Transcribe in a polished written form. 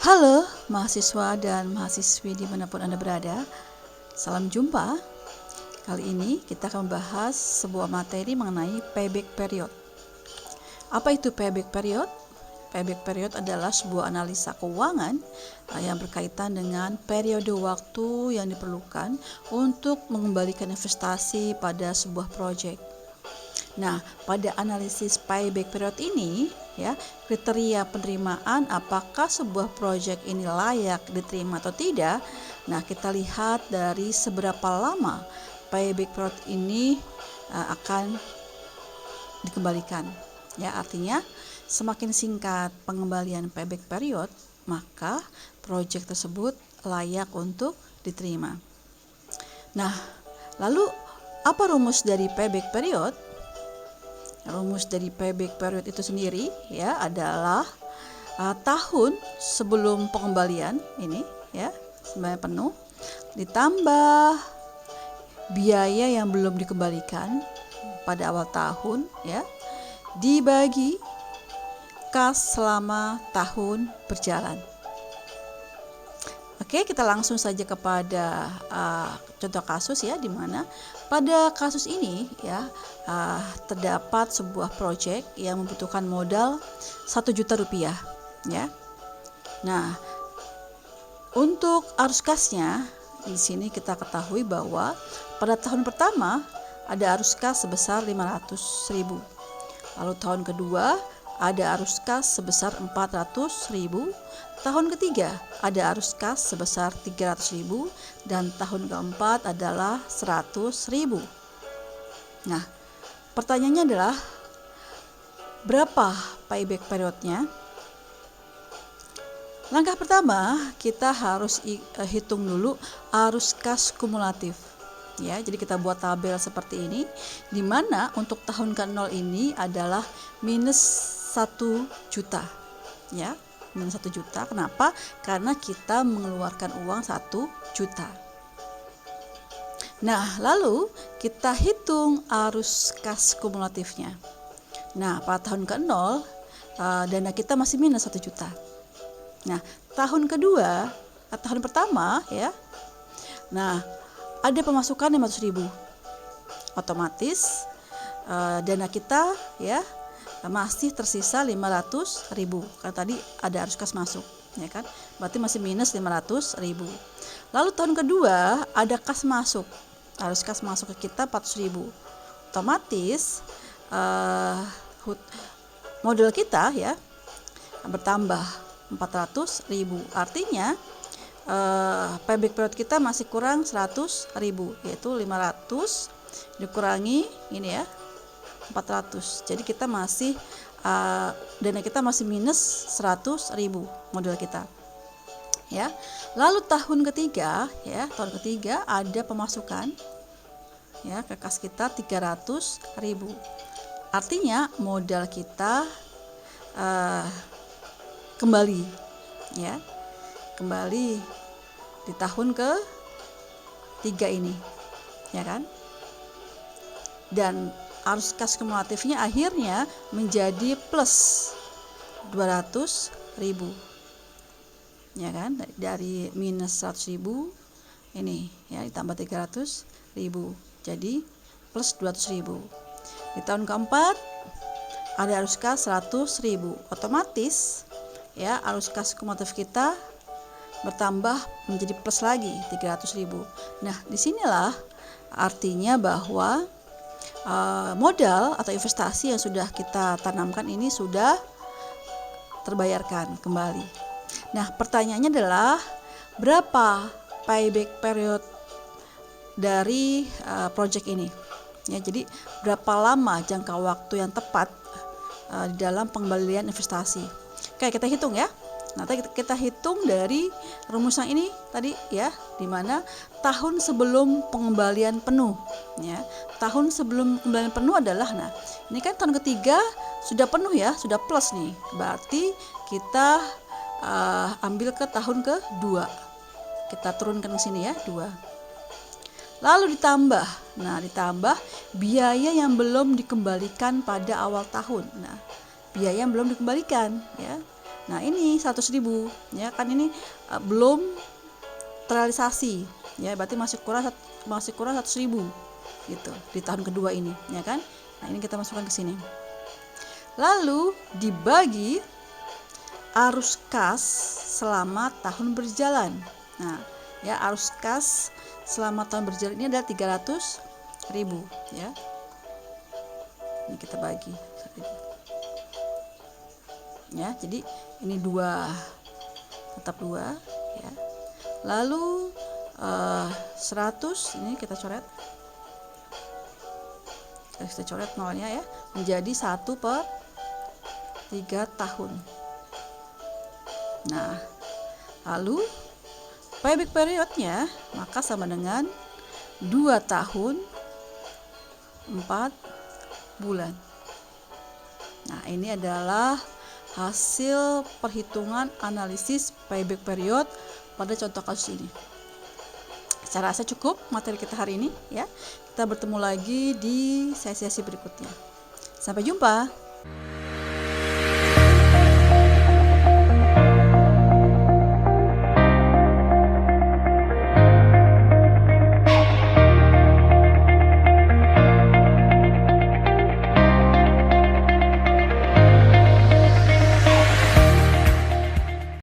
Halo mahasiswa dan mahasiswi dimanapun Anda berada, salam jumpa. Kali ini kita akan membahas sebuah materi mengenai payback period. Apa itu payback period? Payback period adalah sebuah analisa keuangan yang berkaitan dengan periode waktu yang diperlukan untuk mengembalikan investasi pada sebuah proyek. Nah, pada analisis payback period ini, kriteria penerimaan apakah sebuah proyek ini layak diterima atau tidak. Nah, kita lihat dari seberapa lama payback period ini akan dikembalikan. Artinya semakin singkat pengembalian payback period, maka proyek tersebut layak untuk diterima. Nah, lalu apa rumus dari payback period? Rumus dari payback period itu sendiri adalah tahun sebelum pengembalian ini sebenarnya penuh ditambah biaya yang belum dikembalikan pada awal tahun dibagi kas selama tahun berjalan. Oke, kita langsung saja kepada contoh kasus di mana pada kasus ini terdapat sebuah proyek yang membutuhkan modal 1 juta rupiah Nah, untuk arus kasnya di sini kita ketahui bahwa pada tahun pertama ada arus kas sebesar 500.000. Lalu tahun kedua ada arus kas sebesar 400.000. Tahun ketiga ada arus kas sebesar 300.000 dan tahun keempat adalah 100.000. Nah, pertanyaannya adalah berapa payback periodnya? Langkah pertama, kita harus hitung dulu arus kas kumulatif. Jadi kita buat tabel seperti ini, di mana untuk tahun ke-0 ini adalah minus 1 juta. Minus 1 juta. Kenapa? Karena kita mengeluarkan uang 1 juta. Nah, lalu kita hitung arus kas kumulatifnya. Nah, pada tahun ke-0 dana kita masih minus 1 juta. Nah, tahun kedua, tahun pertama nah, ada pemasukan 500.000. Otomatis dana kita masih tersisa 500.000 karena tadi ada arus kas masuk, berarti masih minus 500.000. Lalu tahun kedua ada kas masuk, arus kas masuk ke kita 400.000. Otomatis modal kita bertambah 400.000. Artinya payback period kita masih kurang 100.000, yaitu 500 dikurangi 400. Jadi kita masih dana kita masih minus 100.000 modal kita. Lalu tahun ketiga ada pemasukan ke kas kita 300.000. Artinya modal kita kembali di tahun ke-3 ini, dan arus kas kumulatifnya akhirnya menjadi plus 200.000, dari minus 100.000 ini ditambah 300.000 jadi plus 200.000. Di tahun keempat ada arus kas 100.000. Otomatis arus kas kumulatif kita bertambah menjadi plus lagi 300.000. Nah, disinilah artinya bahwa modal atau investasi yang sudah kita tanamkan ini sudah terbayarkan kembali. Nah, pertanyaannya adalah berapa payback period dari proyek ini? Jadi berapa lama jangka waktu yang tepat di dalam pengembalian investasi? Oke, kita hitung Nanti kita hitung dari rumusan ini tadi di mana tahun sebelum pengembalian penuh. Tahun sebelum pengembalian penuh adalah ini kan tahun ketiga sudah penuh sudah plus nih. Berarti kita ambil ke tahun ke-2. Kita turunkan ke sini 2. Lalu ditambah biaya yang belum dikembalikan pada awal tahun. Biaya yang belum dikembalikan Nah, ini 100.000 ya kan, ini belum terrealisasi ya, berarti masih kurang 100.000 gitu di tahun kedua ini ya kan. Nah, ini kita masukkan ke sini. Lalu dibagi arus kas selama tahun berjalan. Nah, ya arus kas selama tahun berjalan ini adalah 300.000 ya. Ini kita bagi ya, jadi ini 2, tetap 2 ya. Lalu 100 ini kita coret nolnya ya, menjadi 1/3 tahun. Nah, lalu payback periodnya maka sama dengan 2 tahun 4 bulan. Nah, ini adalah hasil perhitungan analisis payback period pada contoh kasus ini. Saya rasa cukup materi kita hari ini ya. Kita bertemu lagi di sesi berikutnya. Sampai jumpa.